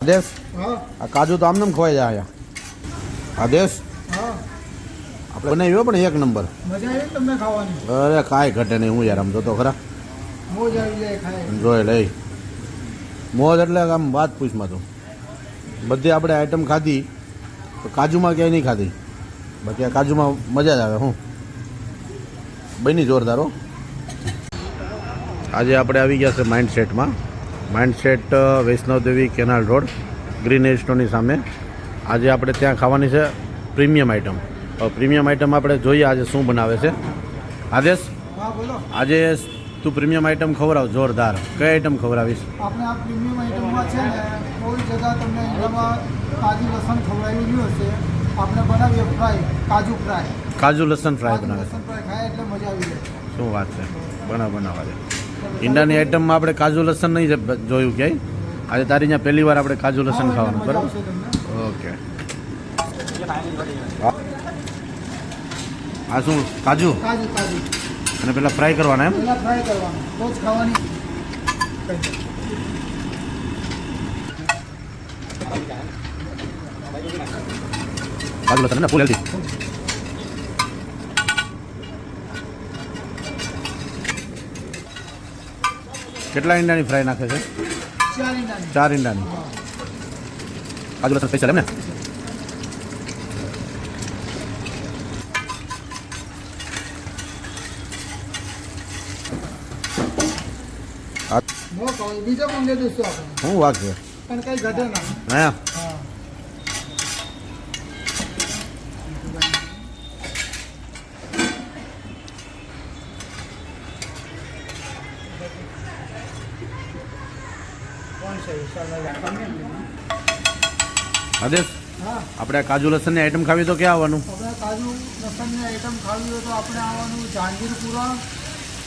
આદેશ આ કાજુ તો આમને ખવાઈ જાય આદેશ આપણે બનાવ્યો પણ એક નંબર મજા આવી તમને ખાવાની અરે કાંઈ ઘટે નહીં હું યાર આમ તો ખરા મોજ આવી જાય ખાય જોઈ લઈ મોજ એટલે આમ વાત પૂછમાં તું બધી આપણે આઈટમ ખાધી તો કાજુમાં ક્યાંય નહીં ખાધી બાકી આ કાજુમાં મજા જ આવે હું બની જોરદારો આજે આપણે આવી ગયા છે માઇન્ડસેટમાં mindset Vaishnavdevi canal road green સ્ટોરની સામે આજે આપણે ત્યાં ખાવાની છે પ્રીમિયમ આઈટમ પ્રીમિયમ આઈટમ આપણે જોઈએ આજે શું બનાવે છે આદેશ હા બોલો આજે તું પ્રીમિયમ આઈટમ ખવડાવ જોરદાર કઈ આઈટમ ખવડાવીશ આપણે આ પ્રીમિયમ આઈટમમાં છે ને કોઈ જગ્યા તમને એનામાં કાજુ લસણ ખવડાવી નહીં હશે આપણે બનાવીએ ફ્રાય કાજુ લસણ ફ્રાય બનાવે લસણ ફ્રાય ખાય એટલે મજા આવી જાય શું વાત છે બનાવવા છે ઈંડાની આઈટમમાં આપણે કાજુ લસણ નહીં જોયું ક્યાંય આજે તારી ત્યાં પહેલી વાર આપણે કાજુ લસણ ખાવાનું બરાબર ઓકે આ શું કાજુ કાજુ કાજુ અને પેલા ફ્રાય કરવાના એમ પહેલાં ફ્રાય કરવાનું તો જ ખાવાની કાજુ લસણ ને ફૂલ હેલ્ધી કેટલા ઈંડાની ફ્રાય નાખે છે 4 ઈંડાની કાજુ લસણ સ્પેશિયલ એમ ને બીજો મંગે દઈશું આપણે શું વાત છે પણ કઈ ઘટે ના હા આદેશ આપણે કાજુ લસણની આઈટમ ખાવી તો ક્યાં આવવાનું આપણે કાજુ લસણની આઈટમ ખાવી હોય તો આપણે આવવાનું Jahangirpura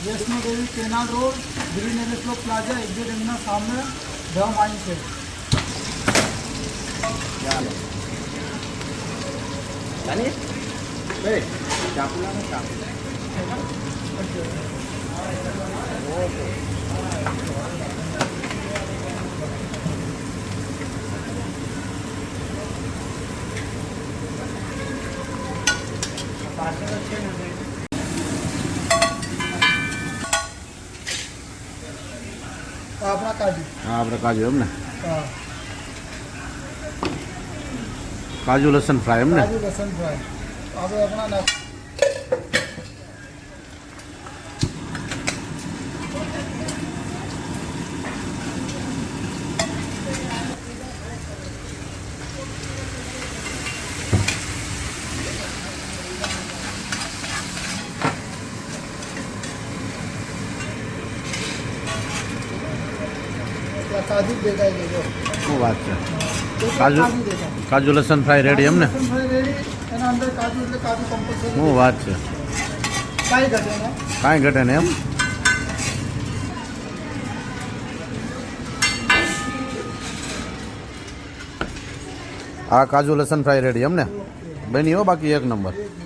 Vaishnavdevi canal road green એલેસ્લો પ્લાઝા એક્ઝેટ એમના સામે ધ માઇન છે આપણા કાજુ હા આપણે કાજુ એમ ને હા કાજુ લસણ ફ્રાય એમ ને કાજુ લસણ ફ્રાય આપણે આપણા નાખ કાજુ દેખાય દેજો શું વાત છે કાજુ લસણ ફ્રાય રેડી એમ ને લસણ ફ્રાય રેડી એના અંદર કાજુ એટલે કાજુ કમ્પલસરી શું વાત છે કાંઈ ઘટે ના કાંઈ ઘટે ને એમ આ કાજુ લસણ ફ્રાય રેડી એમ ને બની હો બાકી એક નંબર